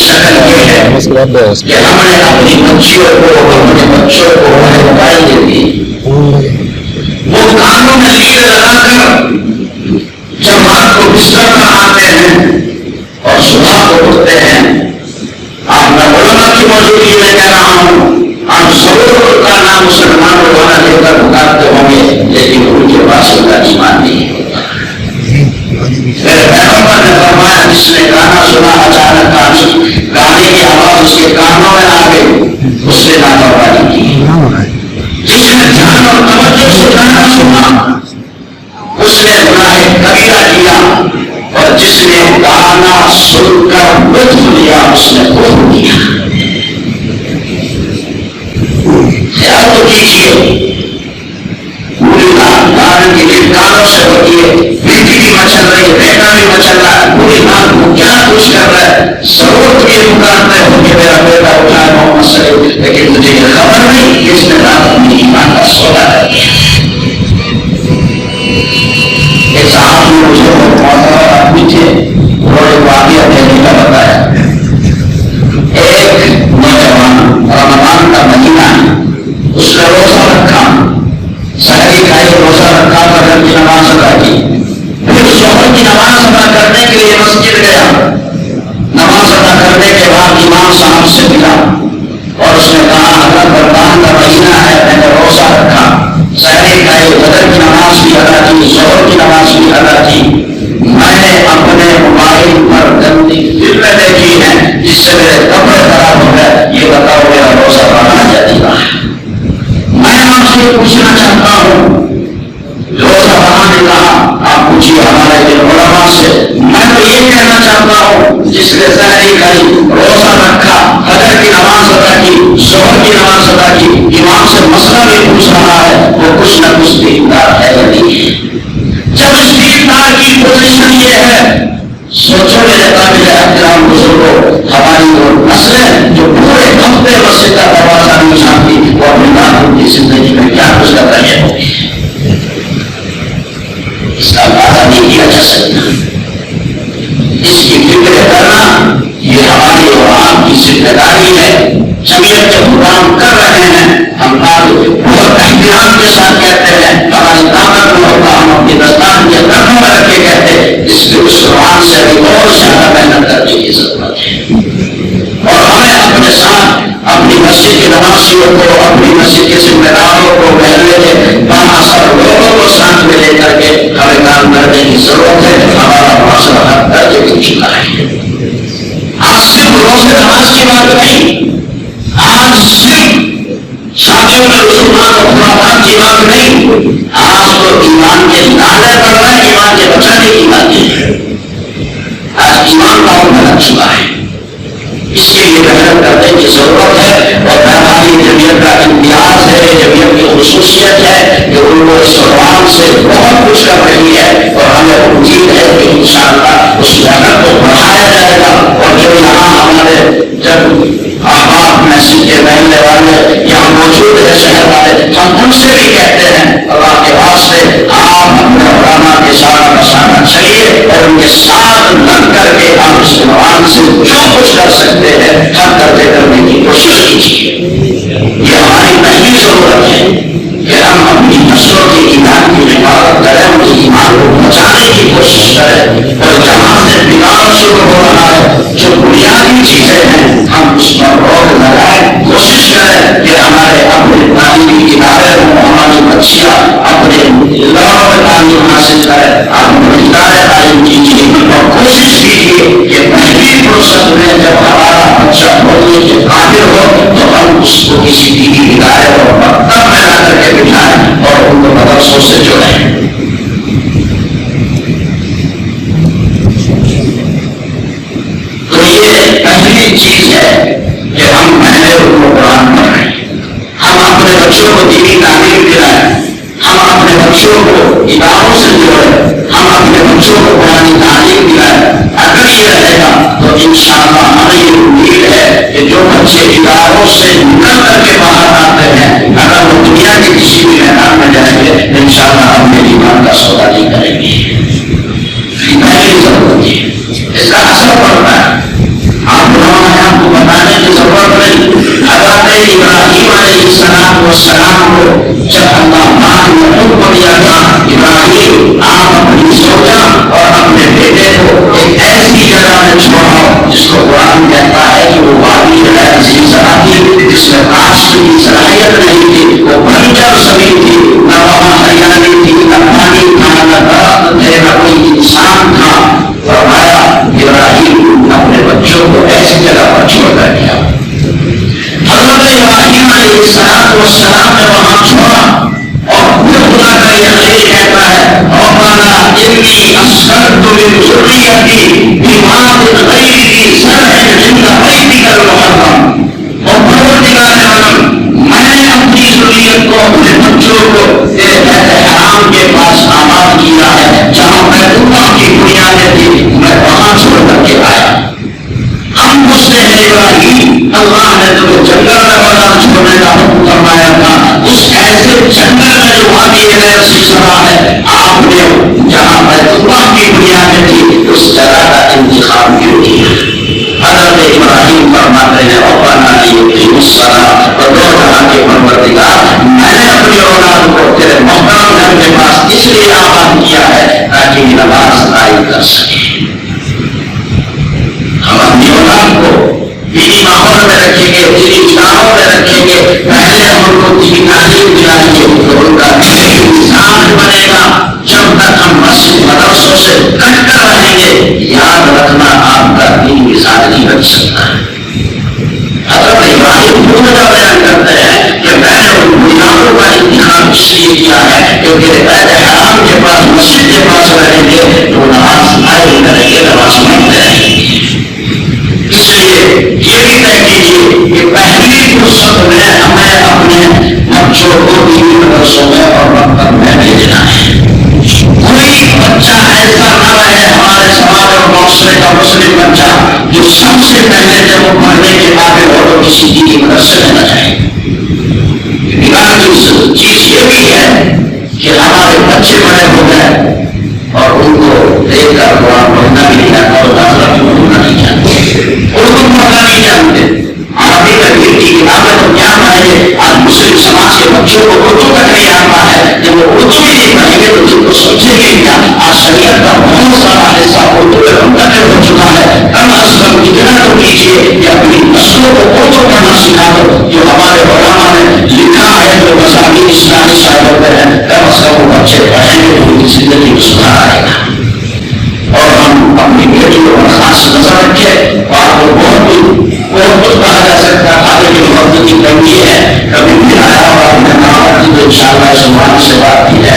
شکل یہ ہے کہ ہم نے اپنی بچیوں کو اپنے بچوں کو موبائل دے دی، وہ کانوں میں لیڈ لگا کر جب رات کو بستر پر آتے ہیں اور صبح کو اٹھتے ہیں، آپ میں علماء کی موجودگی میں کہہ رہا ہوں، آپ ضرور کا نام مسلمانوں والا لے کر پکارتے ہوں گے، لیکن ان کے پاس ان کا ایمان نہیں ہوتا۔ پھر پیغمبر نے فرمایا جس نے گانا سنا اچانک گانے کی آواز اس کے کانوں میں آ گئی، اس نے نافرمانی کی۔ جس نے دھیان اور توجہ سے گانا سنا اس نے گناہ کبیرہ کیا، اور جس نے گانا سن کر لطف لیا اس نے کفر کیا۔ خیال تو کیجیے، پوری رات گانے کی کانوں سے ہوتی ہے، بیٹی بھی مچل رہی ہے، بیٹا بھی مچل رہا ہے، پوری رات کو کیا کچھ کر رہا ہے، ضرورت یہ پکارتے ہو کہ میرا بیٹا اٹھائے محمد صلی، لیکن مجھے یہ خبر نہیں کہ اس نے رات اپنی ایمان کا سودا کر دیا۔ ایک صاحب نے مجھے بہت معتبر آدمی تھے، انہوں نے واقعہ دینے کا بتایا۔ ایک نوجوان رمضان کا مہینہ ہے، اس نے روزہ رکھا، سحری کھائی، روزہ رکھا، فجر کی نماز ادا کی، پھر ظہر کی نماز ادا کرنے کے لیے مسجد گیا۔ نماز ادا کرنے کے بعد امام صاحب سے ملا اور اس نے کہا اگر رمضان کا مہینہ ہے، میں نے روزہ رکھا، سحری کھائی، فجر کی نماز بھی ادا کی، ظہر کی نماز بھی ادا کی، میں نے اپنے موبائل پر گندی فلمیں دیکھی ہیں جس سے میرے کپڑے خراب ہو گئے، یہ بتاؤ میرا روزہ بنا یا نہیں رہا؟ میں آپ سے پوچھنا چاہتا ہوں، روزہ بنانے کا آپ پوچھیے ہمارے دل علماء سے۔ میں تو یہ کہنا چاہتا ہوں جس نے سحری کھائی، روزہ رکھا، فجر کی نماز ادا کی، ظہر کی نماز ادا کی، امام سے مسئلہ بھی پوچھ رہا ہے، وہ کچھ نہ کچھ دیندار ہے یا نہیں ہے؟ جب اس دیندار کی پوزیشن یہ ہے، سوچو میرے قابل احترام بزرگوں، ہماری وہ نسلیں جو پورے ہفتے مسجد کا دروازہ نہیں چھانتی، وہ اپنی دادوں کی زندگی میں کیا کچھ کر رہے ہوگی، اس کا اندازہ نہیں کیا جا سکتا۔ اس کی فکر کرنا یہ ہماری اور آپ کی ذمہ داری ہے۔ جمعیت جب کام کر رہے ہیں، ہم آج بہت احترام کے ساتھ کہتے ہیں، ہماری طاقت میں ہوتا ہم اپنی دستان کے قدموں میں رکھ کے کہتے ہیں، اس کے اس قرآن سے بھی بہت زیادہ محنت کرنے کی ضرورت ہے، اور ہمیں اپنے ساتھ اپنی مسجد کے نمازیوں کو، اپنی مسجد کے ذمہ داروں کو، محلے کے بااثر لوگوں کو ساتھ میں لے کر کے ہمیں کام کرنے کی ضرورت ہے۔ ہمارا معاشرہ ہر درجے ہو چکا ہے۔ آج صرف روزے نماز کی بات نہیں، آج صرف شادیوں میں رسومات اور خرافات کی بات نہیں، آج تو ایمان کے نعرے پڑ رہے ہیں، ایمان کے بچانے کی باتیں ہیں۔ آج ایمان کا عمر لگ چکا ہے، اس کے لیے محنت کرنے کی ضرورت ہے، اور ہماری جمعیت کا امتیاز ہے، جمعیت کی خصوصیت ہے کہ ان کو اس قرآن سے بہت کچھ کر رہی ہے، اور ہمیں امید ہے کہ انشاءاللہ اس محنت کو بڑھایا جائے گا۔ اور جو یہاں ہمارے جب احباب مسجد کے محلے والے یہاں موجود ہے، شہر والے، ہم ان سے بھی کہتے ہیں اللہ کے واسطے آپ اپنے علماء کے ساتھ بسانا چاہیے، اور ان کے ساتھ لگ کر کے آپ اس قرآن سے جو کچھ کر سکتے ہیں ہر درجے کرنے کی کوشش کیجیے۔ یہ ہماری پہلی ضرورت ہے کہ ہم اپنی نسلوں کی ایمان کی حفاظت کریں، ان کی ایمان کو بچانے کی کوشش کریں، اور جہاں سے بگاڑ شروع ہو رہا ہے، جو بنیادی چیزیں ہیں ہم اس پر روک لگائیں، کوشش کریں کہ ہمارے اپنے تعلیمی ادارے ہوں، ہماری بچیاں اپنے لوگوں میں تعلیم حاصل کریں، آپ ادارے تعلیم کیجیے، اور کوشش کیجیے کہ پہلی فرصت میں جب ہمارا بچہ بولنے کے قابل ہو تو ہم اس کو کسی دینی ادارے اور مکتب میں لا کر کے بٹھائیں اور ان کو مدرسوں سے جوڑیں۔ تو یہ پہلی چیز ہے کہ ہم پہلے ان کو قرآن پڑھائیں، ہم اپنے بچوں کو دینی تعلیم دلائیں، ہم اپنے بچوں کو اداروں سے جوڑیں، ہم اپنے بچوں کو قرآن تعلیم دلائیں۔ اگر یہ رہے گا تو انشاءاللہ ہمیں یہ امید ہے کہ جو بچے اداروں سے نکل کر کے باہر آتے ہیں، اگر وہ دنیا کے کسی بھی میدان میں جائیں گے انشاءاللہ ہم میری ایمان کا سودا نہیں کریں گے۔ پہلی ضرورت ہے، اس کا اثر پڑتا ہے۔ آپ لوگوں نے السلام کو جب اللہ پاک نے حکم دیا تھا ابراہیم آپ اپنی زوجہ اور اپنے بیٹے کو ایک ایسی جگہ میں چھوڑاؤ جس کو قرآن کہتا ہے کہ وہ وادی عزیز تھی، جس میں کاشت کی صلاحیت نہیں تھی، وہ بنجر زمین تھی، نہ وہاں ہریالی تھی، نہ پانی تھا، نہ درخت تھے، نہ کوئی انسان تھا۔ فرمایا ابراہیم اپنے بچوں کو ایسی جگہ پر چھوڑ کر گیا۔ حضرت ابراہیم علیہ السلام نے وہاں چھوڑا اور پھر خدا کا یہ خلیل کہتا ہے ربنا انی اسکنت من ذریتی بواد غیر ذی زرع عند بیتک المحرم، اور پروردگار عالم میں نے اپنی ذریت کو اپنے بچوں کو تیرے بیت حرام کے پاس آباد کیا ہے جہاں بیت اللہ کی بنیادیں تھی، میں وہاں چھوڑ کر کے آیا۔ ہم پوچھتے ہیں ابراہیم اللہ نے تمہیں جنگل میں بازار چھوڑنے کا حکم فرمایا تھا، اس ایسے جنگل میں جو وادی غیر زرع ہے آپ نے جہاں بیت اللہ کی بنیادیں تھی اس جگہ کا انتخاب کیوں کیا؟ حضرت ابراہیم فرماتے ہیں ربنا لیقیموا الصلاۃ، اور دو جہاں کے پروردگار میں نے اپنی اولاد کو تیرے محترم گھر کے پاس اس لیے آباد کیا ہے تاکہ نماز قائم کر سکے۔ ہم اپنی اولاد کو دینی ماحول میں رکھیں گے، دینی اداروں میں رکھیں گے، پہلے ہم ان کو دینی تعلیم دلائیں گے تو ان کا انسان بنے گا۔ جب تک ہم مسجد مدرسوں سے کٹ کر رہیں گے یاد رکھنا آپ کا دین مثال نہیں بن سکتا۔ حضرت ابراہیم کو بیان کرتے ہیں کہ میں نے ان بنیادوں کا انتخاب اس لیے کیا ہے کیونکہ بیت حرام کے پاس مسجد کے پاس رہیں گے تو نماز قائم کریں گے، نماز پڑھتے رہیں گے۔ اس لیے یہ بھی طے کیجیے کہ پہلی فرصت میں ہمیں اپنے بچوں کو دینی مدرسوں میں اور مکتب میں بھیجنا ہے۔ کوئی بچہ ایسا نہ رہے ہمارے سماج اور معاشرے کا مسلم بچہ جو سب سے پہلے جب وہ پڑھنے کے قابل ہو تو کسی دینی مدرسے میں نہ جائے۔ چیز یہ بھی ہے کہ ہمارے بچے بڑے ہو گئے اور ان کو دیکھ کر قرآن پڑھنا بھی نہیں آتا اور نازلہ بھی پڑھنا نہیں جانتے، اردو پڑھنا نہیں جانتے، عربی تقریر کی کتابیں تو کیا پڑھیں۔ آج مسلم سماج کے بچوں کو اردو تک نہیں آتا ہے، جب وہ اردو بھی نہیں پڑھیں گے تو جن کو سمجھیں گے کیا؟ آج شریعت کا بہت سارا حصہ اردو میں منتقل ہو چکا ہے۔ کم از کم اتنا تو کیجیے کہ اپنی نسلوں کو اردو پڑھنا سکھا دو۔ جو ہمارے علماء نے لکھا ہے جو مضامین اسلامی شائع ہوتے ہیں کم از کم وہ بچے پڑھیں گے تو ان کی زندگی میں سدھار آئے گا۔ اور ہم اپنی بیٹیوں پر خاص نظر رکھیں۔ آپ کو بہت کہا جا سکتا ہے لیکن وقت کی تنگی ہے، کبھی بھی آیا اور آپ نے کہا کہ ان شاء اللہ زبان سے بات کی جائے۔